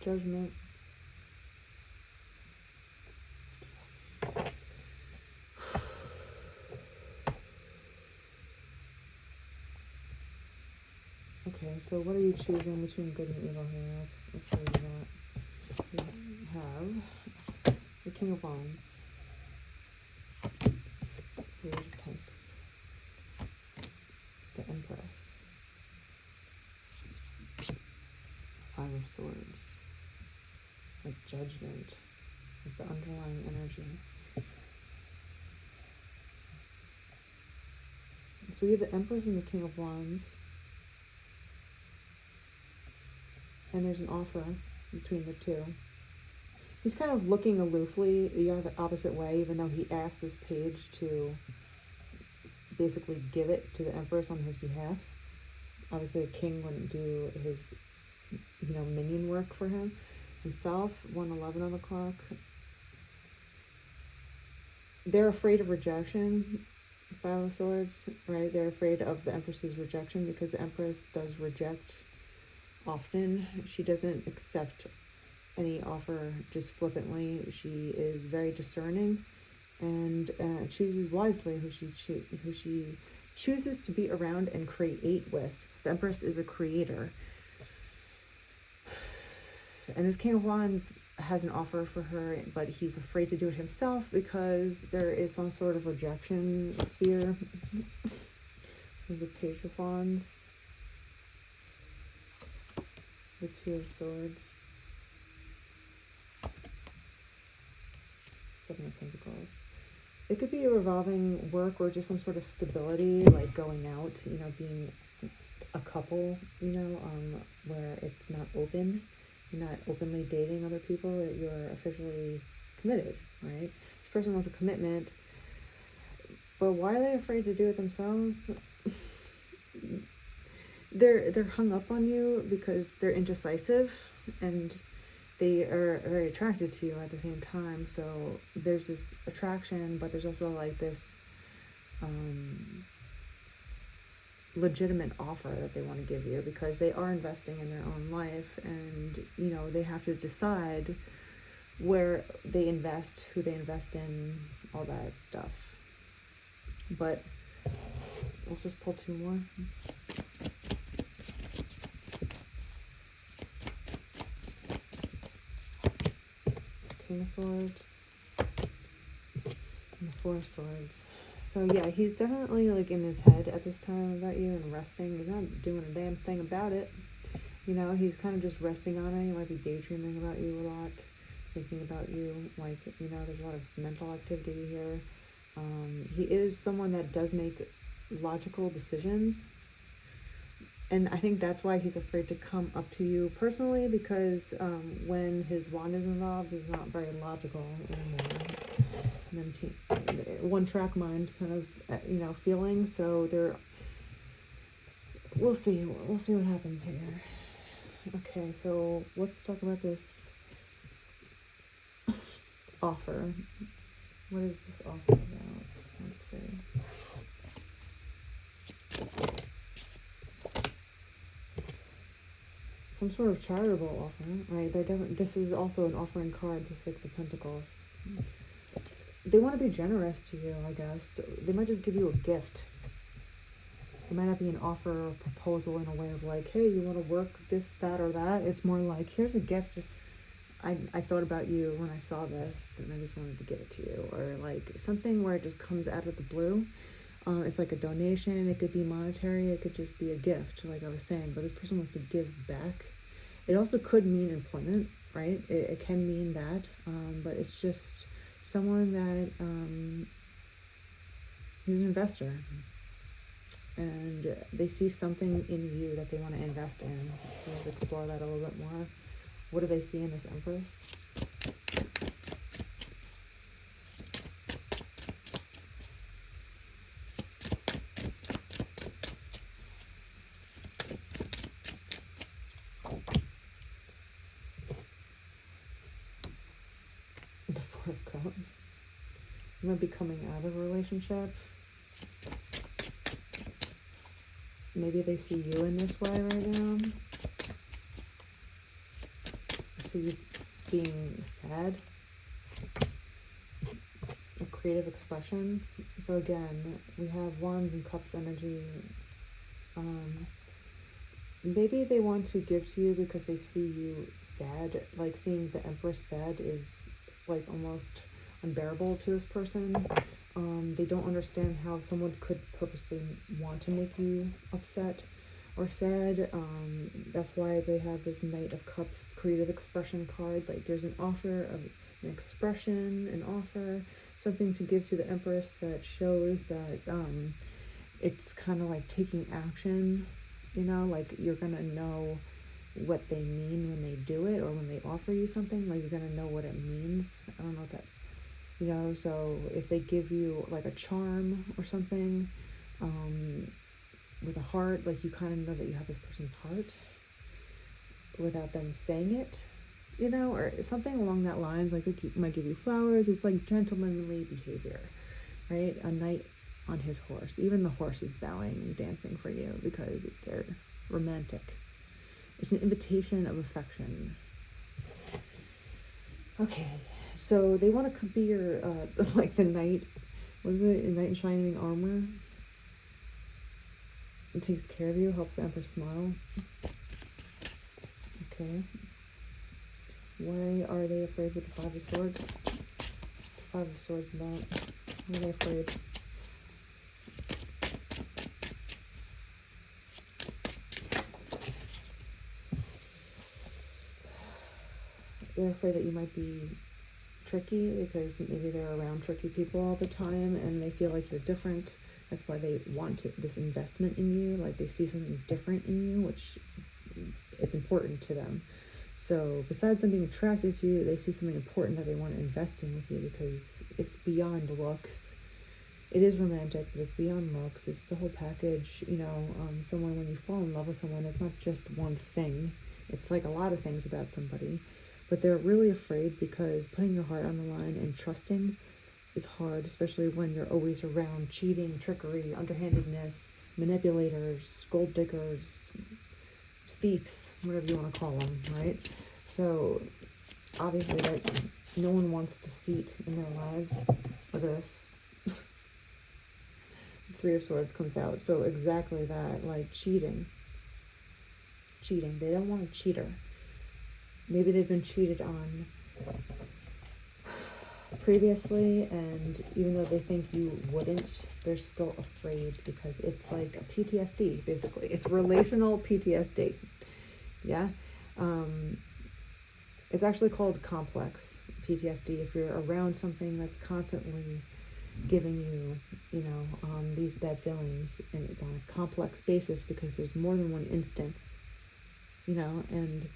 Judgment. Okay, so what are you choosing between good and evil here? Let's read that. We have the King of Wands, Page of Pentacles, the Empress, Five of Swords. Like Judgment is the underlying energy. So we have the Empress and the King of Wands. And there's an offer between the two. He's kind of looking aloofly the opposite way, even though he asked this page to basically give it to the Empress on his behalf. Obviously, the king wouldn't do his, minion work for him himself. 1:11 on the clock. They're afraid of rejection. Five of Swords, right? They're afraid of the Empress's rejection because the Empress does reject often. She doesn't accept any offer just flippantly. She is very discerning and chooses wisely who she chooses to be around and create with. The Empress is a creator. And this King of Wands has an offer for her, but he's afraid to do it himself because there is some sort of rejection fear. The Page of Wands. The Two of Swords. Seven of Pentacles. It could be a revolving work or just some sort of stability, like going out, being a couple, where it's not open. You're not openly dating other people, you're officially committed, right? This person wants a commitment, but why are they afraid to do it themselves? They're hung up on you because they're indecisive and they are very attracted to you at the same time. So there's this attraction, but there's also like this legitimate offer that they want to give you because they are investing in their own life, and they have to decide where they invest, who they invest in, all that stuff. But let's just pull two more. King of Swords and the Four of Swords. So yeah, he's definitely like in his head at this time about you and resting. He's not doing a damn thing about it. He's kind of just resting on it. He might be daydreaming about you a lot, thinking about you. Like, there's a lot of mental activity here. He is someone that does make logical decisions. And I think that's why he's afraid to come up to you personally, because when his wand is involved, he's not very logical anymore. And then one-track mind kind of, feeling. So we'll see what happens here. Okay, so let's talk about this offer. What is this offer about? Let's see. Some sort of charitable offer, right? This is also an offering card, the Six of Pentacles. They want to be generous to you, I guess. They might just give you a gift. It might not be an offer or proposal in a way of like, hey, you want to work this, that, or that. It's more like, here's a gift. I thought about you when I saw this, and I just wanted to give it to you. Or like something where it just comes out of the blue. It's like a donation. It could be monetary. It could just be a gift, like I was saying. But this person wants to give back. It also could mean employment, right? It can mean that. But it's just someone that is an investor. And they see something in you that they want to invest in. So let's explore that a little bit more. What do they see in this Empress? The Four of Cups. You might be coming out of a relationship. Maybe they see you in this way right now. see you being sad. A creative expression. So again, we have Wands and Cups energy. Maybe they want to give to you because they see you sad. Like seeing the Empress sad is like almost unbearable to this person. They don't understand how someone could purposely want to make you upset or sad. That's why they have this Knight of Cups creative expression card. Like there's an offer of an expression, an offer, something to give to the Empress that shows that it's kind of like taking action, you know, like you're gonna know what they mean when they do it, or when they offer you something, like you're gonna know what it means. I don't know what that, you know, so if they give you like a charm or something with a heart, like you kind of know that you have this person's heart without them saying it, you know, or something along that lines. Like they might give you flowers. It's like gentlemanly behavior, right? A knight on his horse. Even the horse is bowing and dancing for you because they're romantic. It's an invitation of affection. Okay, so they want to be your, like the knight, what is it? A knight in shining armor. It takes care of you, helps the Empress smile. Okay. Why are they afraid with the Five of Swords? What's the Five of Swords about? Why are they afraid? They're afraid that you might be tricky because maybe they're around tricky people all the time and they feel like you're different. That's why they want this investment in you. Like they see something different in you, which is important to them. So besides them being attracted to you, they see something important that they want to invest in with you because it's beyond looks. It is romantic, but it's beyond looks. It's the whole package. You know, someone, when you fall in love with someone, it's not just one thing. It's like a lot of things about somebody. But they're really afraid because putting your heart on the line and trusting is hard, especially when you're always around cheating, trickery, underhandedness, manipulators, gold diggers, thieves, whatever you want to call them, right? So obviously that no one wants deceit in their lives. Look at this. Three of Swords comes out. So exactly that, like cheating. They don't want a cheater. Maybe they've been cheated on previously, and even though they think you wouldn't, they're still afraid because it's like a PTSD, basically. It's relational PTSD. Yeah? It's actually called complex PTSD if you're around something that's constantly giving you, you know, these bad feelings, and it's on a complex basis because there's more than one instance, you know, and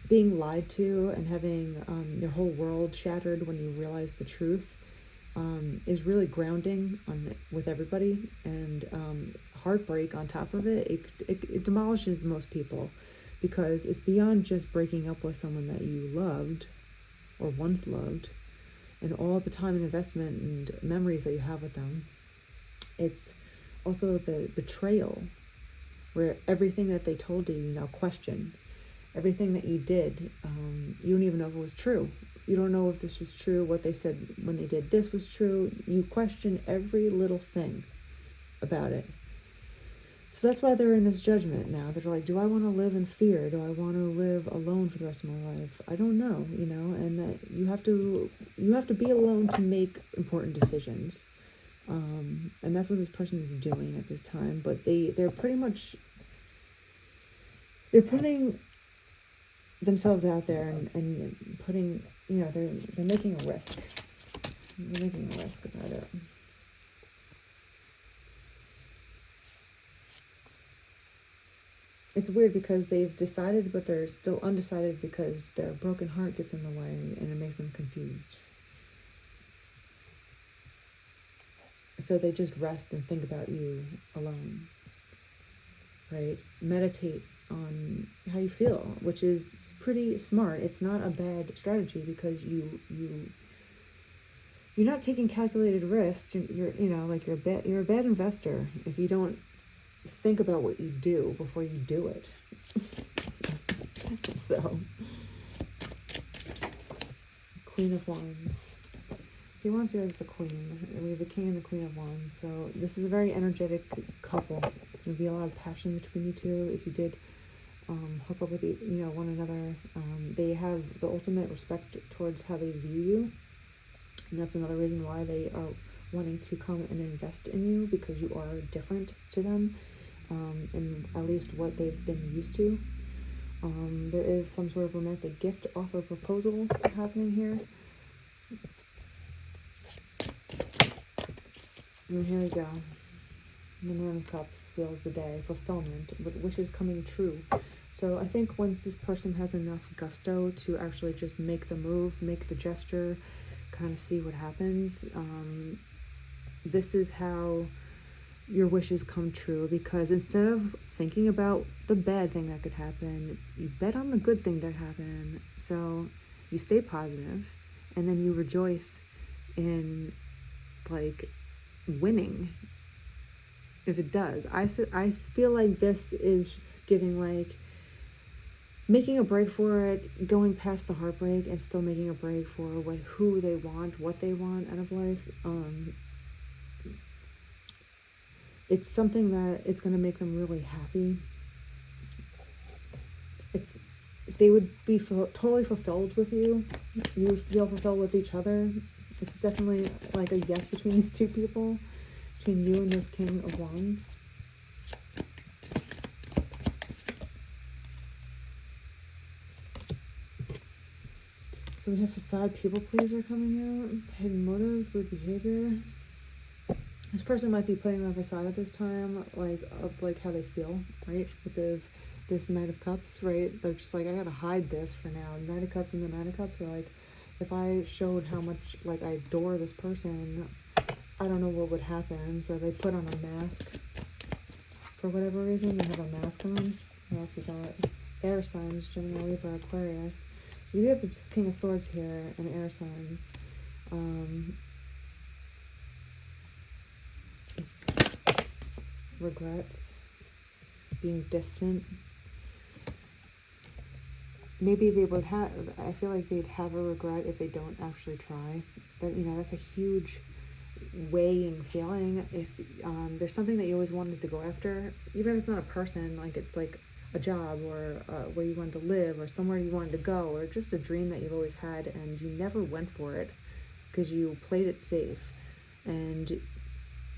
being lied to and having your whole world shattered when you realize the truth is really grounding with everybody, and heartbreak on top of it, it demolishes most people because it's beyond just breaking up with someone that you loved or once loved and all the time and investment and memories that you have with them. It's also the betrayal where everything that they told you now question. Everything that you did, you don't even know if it was true. You don't know if this was true, what they said when they did this was true. You question every little thing about it. So that's why they're in this judgment now. They're like, do I want to live in fear? Do I want to live alone for the rest of my life? I don't know, you know, and that you have to be alone to make important decisions. And that's what this person is doing at this time. But they're putting themselves out there and putting, you know, they're making a risk. They're making a risk about it. It's weird because they've decided, but they're still undecided because their broken heart gets in the way and it makes them confused. So they just rest and think about you alone, right? Meditate on how you feel, which is pretty smart. It's not a bad strategy because you're not taking calculated risks. You're a bad investor if you don't think about what you do before you do it. So, Queen of Wands. He wants you as the queen. We have the king and the queen of wands. So this is a very energetic couple. There'll be a lot of passion between you two. If you did hook up with one another, they have the ultimate respect towards how they view you, and that's another reason why they are wanting to come and invest in you, because you are different to them, and at least what they've been used to. There is some sort of romantic gift offer proposal happening here. And here we go. The Nine of Cups seals the day. Fulfillment, wishes coming true. So I think once this person has enough gusto to actually just make the move, make the gesture, kind of see what happens, this is how your wishes come true. Because instead of thinking about the bad thing that could happen, you bet on the good thing that happen. So you stay positive, and then you rejoice in, like, winning if it does. I feel like this is giving, like, making a break for it, going past the heartbreak and still making a break for who they want, what they want out of life. It's something that it's going to make them really happy. They would be totally fulfilled with you. You would feel fulfilled with each other. It's definitely like a yes between these two people, between you and this King of Wands. So we have facade, people pleaser coming out, hidden motives, weird behavior. This person might be putting on a facade at this time, of how they feel, right? With this Knight of Cups, right? They're just like, I gotta hide this for now. Knight of Cups and the Knight of Cups are like, if I showed how much, like, I adore this person, I don't know what would happen. So they put on a mask. For whatever reason, they have a mask on. What else we got? Air signs, Gemini, Libra, Aquarius. So we have the King of Swords here and air signs. Regrets. Being distant. Maybe they would have, I feel like they'd have a regret if they don't actually try. That's a huge weighing feeling. If there's something that you always wanted to go after, even if it's not a person, like it's like a job or where you wanted to live or somewhere you wanted to go, or just a dream that you've always had and you never went for it because you played it safe and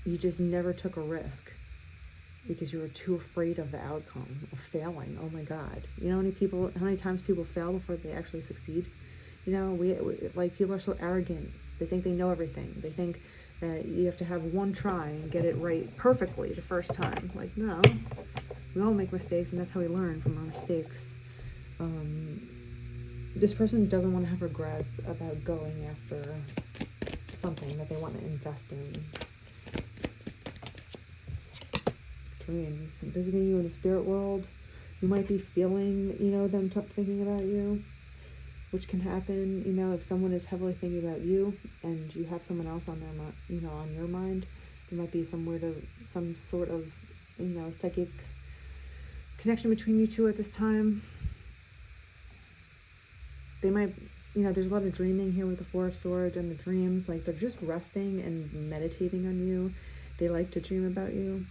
you just never took a risk because you were too afraid of the outcome of failing. Oh my God. You know how many times people fail before they actually succeed? We like, people are so arrogant. They think they know everything. They think that you have to have one try and get it right perfectly the first time. Like, no, we all make mistakes, and that's how we learn from our mistakes. This person doesn't want to have regrets about going after something that they want to invest in. Dreams, visiting you in the spirit world. You might be feeling, them thinking about you, which can happen, if someone is heavily thinking about you and you have someone else on their, on your mind. There might be some sort of, psychic connection between you two at this time. They might, there's a lot of dreaming here with the Four of Swords and the dreams. Like, they're just resting and meditating on you. They like to dream about you.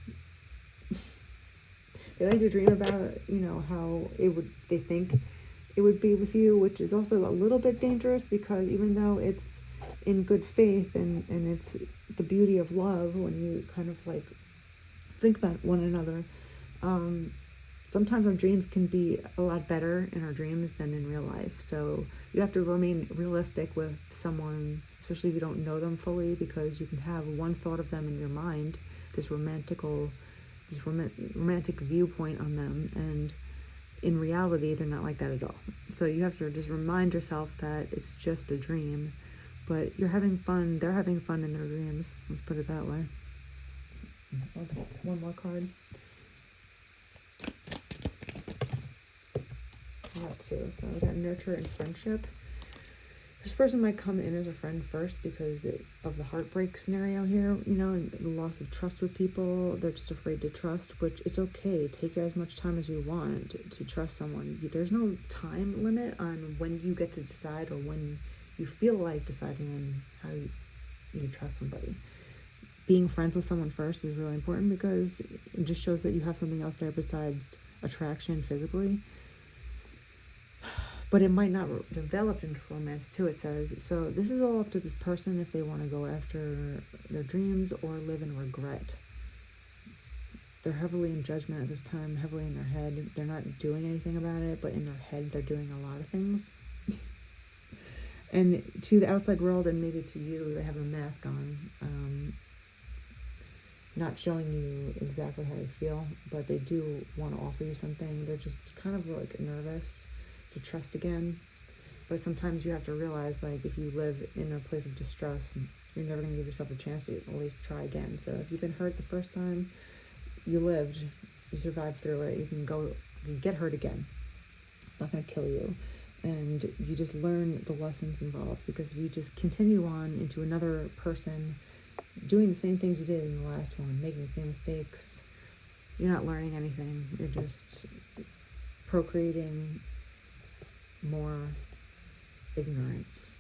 They like to dream about, how they think it would be with you, which is also a little bit dangerous, because even though it's in good faith and it's the beauty of love, when you kind of like think about one another, sometimes our dreams can be a lot better in our dreams than in real life. So you have to remain realistic with someone, especially if you don't know them fully, because you can have one thought of them in your mind, this romantic viewpoint on them, and in reality they're not like that at all. So you have to just remind yourself that it's just a dream, but you're having fun, they're having fun in their dreams. Let's put it that way. Okay, one more card. I got two. So we got nurture and friendship. This person might come in as a friend first because of the heartbreak scenario here, you know, and the loss of trust with people. They're just afraid to trust, which it's okay. Take as much time as you want to trust someone. There's no time limit on when you get to decide or when you feel like deciding on how you trust somebody. Being friends with someone first is really important because it just shows that you have something else there besides attraction physically. But it might not develop into romance too, it says. So this is all up to this person if they want to go after their dreams or live in regret. They're heavily in judgment at this time, heavily in their head. They're not doing anything about it, but in their head they're doing a lot of things. And to the outside world and maybe to you, they have a mask on. Not showing you exactly how they feel, but they do want to offer you something. They're just kind of like nervous to trust again. But sometimes you have to realize, like, if you live in a place of distrust, you're never going to give yourself a chance to at least try again. So if you've been hurt the first time, you lived, you survived through it, you can get hurt again. It's not going to kill you. And you just learn the lessons involved, because if you just continue on into another person doing the same things you did in the last one, making the same mistakes, you're not learning anything. You're just procreating more ignorance.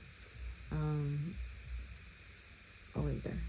I'll leave it there.